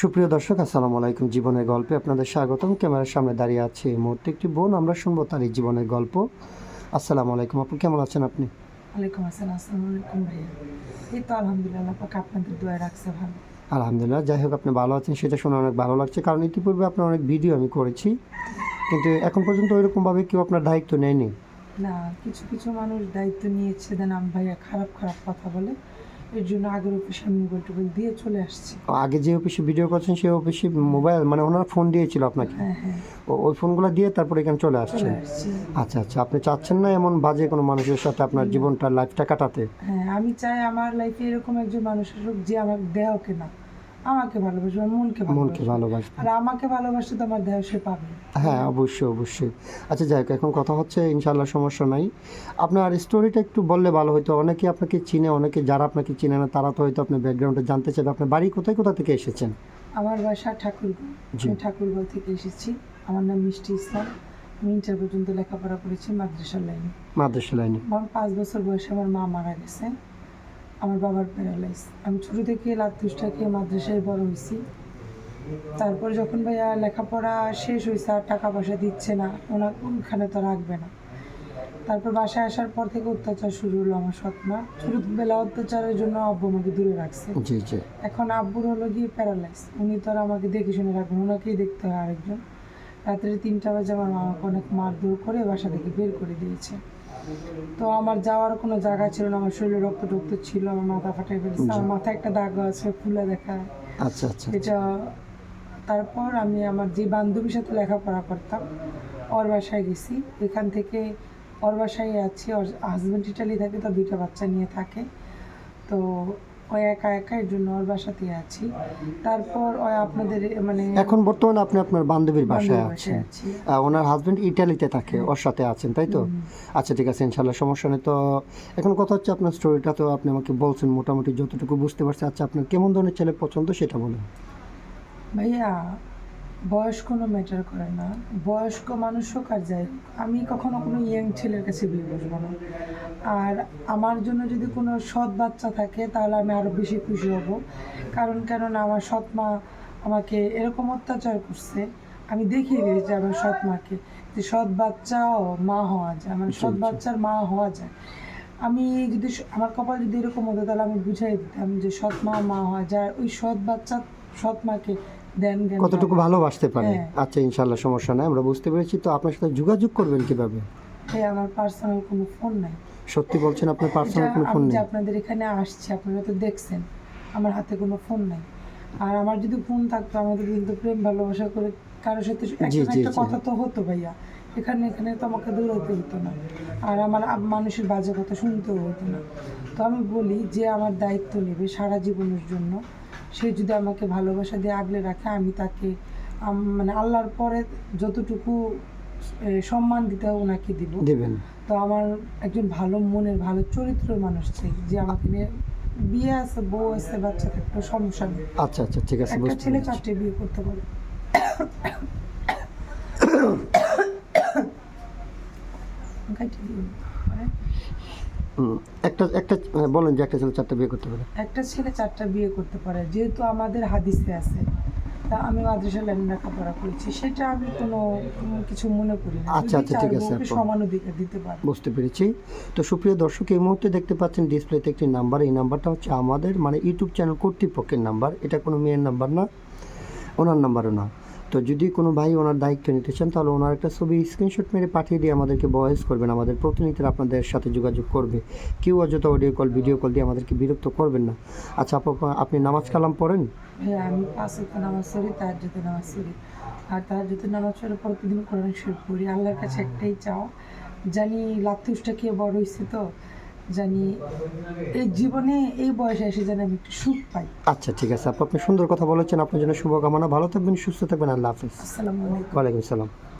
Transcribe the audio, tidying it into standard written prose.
সুপ্রিয় দর্শক, আসসালামু আলাইকুম। জীবনের গল্পে আপনাদের স্বাগতম। ক্যামেরার সামনে দাঁড়িয়ে আছে এই মুহূর্তে একটি বোন। আমরা শুনবো তার এই জীবনের গল্প। আসসালামু আলাইকুম আপু, কেমন আছেন আপনি? ওয়ালাইকুম আসসালাম। আসসালামু আলাইকুম ভাইয়া। এই তো আলহামদুলিল্লাহ, পাক আপনাদের দোয়ায় রাখছে ভালো। আলহামদুলিল্লাহ। যাই হোক, আপনি ভালো আছেন সেটা শুনে অনেক ভালো লাগছে, কারণ ইতিপূর্বে আপনার অনেক ভিডিও আমি করেছি, কিন্তু এখন পর্যন্ত ওইরকমভাবে কেউ আপনার দায়িত্ব নেয়নি। না, কিছু কিছু মানুষ দায়িত্ব নিয়েছে, দেন ভাইয়া খারাপ খারাপ কথা বলে, এর জন্য আগের অফিসে আমি মোবাইল টোবাইল দিয়ে চলে আসছি। আগে যে অফিসে ভিডিও করছেন সেই অফিসে মোবাইল, মানে ওনারা ফোন দিয়েছিল আপনাকে? হ্যাঁ হ্যাঁ, ওই ফোনগুলো দিয়ে তারপরে এখানে চলে চলে আসছেন? আসছি। আচ্ছা আচ্ছা, আপনি চাচ্ছেন না এমন বাজে কোনো মানুষের সাথে আপনার জীবনটা, লাইফটা কাটাতে? হ্যাঁ, আমি চাই আমার লাইফে এরকম একজন মানুষ আসুক যে আমার দেহকে না, আমাকে ভালোবাসবে, আমার মনকে মনকে ভালোবাসবে। ভালোবাসবে। আর আমাকে ভালোবাসতে তো আমার দেহ সে পাবে। হ্যাঁ, অবশ্যই অবশ্যই। আচ্ছা যাই হোক, এখন কথা হচ্ছে, ইনশাআল্লাহ সমস্যা নাই। আপনার স্টোরিটা একটু বললে ভালো হতো। অনেকে আপনাকে চিনে, অনেকে যারা আপনাকে চিনে না তারা তো হয়তো আপনার ব্যাকগ্রাউন্ডে জানতে চাইবে। আপনার বাড়ি কোথায়, কোথা থেকে এসেছেন? আমার বাসা ঠাকুরগাঁও। জি। আমি ঠাকুরগাঁও থেকে এসেছি। আমার নাম মিষ্টি ইসলাম। আমি ইন্টার পর্যন্ত লেখাপড়া করেছি মাদ্রাসার লাইনে। মাদ্রাসা লাইনে। আমার 5 বছর বয়সে আমার মা মারা গেছে। আমার বাবার প্যারালাইজ। আমি ছোটো থেকে লাতুষ্টা খেয়ে মাদ্রাসায় বড় হয়েছি। তারপর যখন ভাইয়া লেখাপড়া শেষ হয়েছে, আর টাকা পয়সা দিচ্ছে না, ওখানে তো রাখবে না। তারপর বাসায় আসার পর থেকে অত্যাচার শুরু হলো আমার সৎমা। ছোটোবেলা অত্যাচারের জন্য আব্বু আমাকে দূরে রাখছে। জি জি। এখন আব্বুর হলো গিয়ে প্যারালাইজ। উনি তো আর আমাকে দেখে শুনে রাখবেন, ওনাকেই দেখতে হয় আরেকজন। রাত্রে 3টা বাজে আমার মামাকে অনেক মারধর করে বাসা থেকে বের করে দিয়েছে। তো আমার যাওয়ার কোনো জায়গা ছিল না, আমার শরীরে রক্ত টক্ত ছিল, আমার মাথা ফাটাই ফেলেছে, আমার মাথায় একটা দাগ আছে ফুলে দেখা। আচ্ছা আচ্ছা। এটা তারপর আমি আমার যে বান্ধবীর সাথে লেখাপড়া করতাম ওর বাসায় গেছি। এখান থেকে ওর বাসায় আছি, ওর হাজব্যান্ড ইটালি থাকে, তো 2টা বাচ্চা নিয়ে থাকে। তো ওই একা একা, এর জন্য ওর বাসাতেই আছি। তারপর ওই আপনাদের মানে এখন বর্তমানে আপনি আপনার বান্ধবীর বাসায় বান্ধবীর আছেন? বাসায় আছি। ওনার হাজবেন্ড ইটালিতে থাকে, ওর সাথে আছেন তাই তো? আচ্ছা ঠিক আছে, ইনশাল্লাহ সমস্যা নেই। তো এখন কথা হচ্ছে, আপনার স্টোরিটা তো আপনি আমাকে বলছেন, মোটামুটি যতটুকু বুঝতে পারছি। আচ্ছা, আপনার কেমন ধরনের ছেলে পছন্দ সেটা বলুন। ভাইয়া, বয়স কোনো ম্যাটার করে না। বয়স্ক মানুষ হোক আর যাই হোক, আমি কখনো কোনো ইয়াং ছেলের কাছে বিয়ে বসবো না। আর আমার জন্য যদি কোনো সৎ বাচ্চা থাকে তাহলে আমি আরও বেশি খুশি হব। কেননা আমার সৎ মা আমাকে এরকম অত্যাচার করছে, আমি দেখিয়ে দিয়েছি আমার সৎ মাকে যে সৎ বাচ্চাও মা হওয়া যায়, মানে সৎ বাচ্চার মা হওয়া যায়। আমি যদি আমার কপাল যদি এরকম হতো তাহলে আমি বুঝাই দিতাম যে সৎ মা মা হওয়া যায়। ওই সৎ বাচ্চা সৎ মাকে দেন জ্ঞান কতটুকু পাবে। ভালোবাসতে পারে। হ্যাঁ। আচ্ছা ইনশাল্লাহ সমস্যা নাই, আমরা বুঝতে পেরেছি। তো আপনার সাথে যোগাযোগ করবেন কিভাবে? ভাই, আমার পার্সোনাল কোনো ফোন নাই। সত্যি বলছেন, আপনার পার্সোনাল কোনো ফোন আমি যে নেই? আপনাদের এখানে আসছি, আপনারা তো দেখছেন আমার হাতে কোনো ফোন নাই। আর আমার যদি ফোন থাকতো, আমাদের কিন্তু প্রেম ভালোবাসা করে কারোর সাথে জি, একটা জি, একটা জি। কথা তো হতো ভাইয়া। এখানে এখানে তো আমাকে দৌড়াতে হতো না, আর আমার মানুষের বাজে কথা শুনতেও হতো না। তো আমি বলি যে আমার দায়িত্ব নেবে সারা জীবনের জন্য, সে যদি আমাকে ভালোবাসা দিয়ে আগলে রাখে, আমি তাকে মানে আল্লাহর পরে যতটুকু সম্মান দিতে হবে ওনাকে দিব। দেবেন। তো আমার একজন ভালো মনের, ভালো চরিত্রের মানুষ চাই, যে আমাকে নিয়ে বিয়ে আছে, বউ আছে, বাচ্চা থাকতে সমস্যা নেই। আচ্ছা আচ্ছা ঠিক আছে, একটা বুঝতে ছেলে পেরেছি। 4টে বিয়ে করতে পারে। কাইটে বিয়ে করে। হুম, একটা একটা বলেন যে একটা ছেলে 4টা বিয়ে করতে পারে। একটা ছেলে 4টা বিয়ে করতে পারে, যেহেতু আমাদের হাদিসে আছে। তা আমি মাদ্রাসা লাইনে লেখাপড়া করেছি, সেটা আমি কোনো কিছু মনে করি না। আচ্ছা, যদি আচ্ছা, 4 ঠিক আছে বউকে আপু। সমান অধিকার দিতে পারে। বুঝতে পেরেছি। তো সুপ্রিয় দর্শক, এই মুহূর্তে দেখতে পাচ্ছেন ডিসপ্লেতে একটি নাম্বার। এই নাম্বারটা হচ্ছে আমাদের মানে ইউটিউব চ্যানেল কর্তৃপক্ষের নাম্বার। এটা কোনো মেয়ের নাম্বার না, ওনার নাম্বারও না। তো যদি কোনো ভাই ওনার দায়িত্ব নিতে চান তাহলে ওনার একটা ছবি স্ক্রিনশট মেরে পাঠিয়ে দিয়ে আমাদেরকে ভয়েস করবেন। আমাদের প্রতিনিধিরা আপনাদের সাথে যোগাযোগ করবে। কেউ অযথা অডিও কল, ভিডিও কল দিয়ে আমাদেরকে বিরক্ত করবেন না। আচ্ছা আপু, আপনি নামাজ কালাম পড়েন? হ্যাঁ, আমি 5 ওয়াক্ত নামাজ পড়ি, তাহাজ্জুদের নামাজ পড়ি। আর তাহাজ্জুদের নামাজ পড়ে প্রতিদিন কোরআন শরীফ পড়ি। আল্লাহর কাছে একটাই চাওয়া, জানি লাত্তুসটা খেয়ে বড় হয়েছি, তো জানি এই জীবনে এই বয়সে এসে যেন আমি একটু সুখ পাই। আচ্ছা ঠিক আছে আপু, আপনি সুন্দর কথা বলেছেন। আপনার জন্য শুভকামনা। ভালো থাকবেন, সুস্থ থাকবেন। আল্লাহ হাফিজ। আসসালামু আলাইকুম। ওয়ালাইকুম আসসালাম।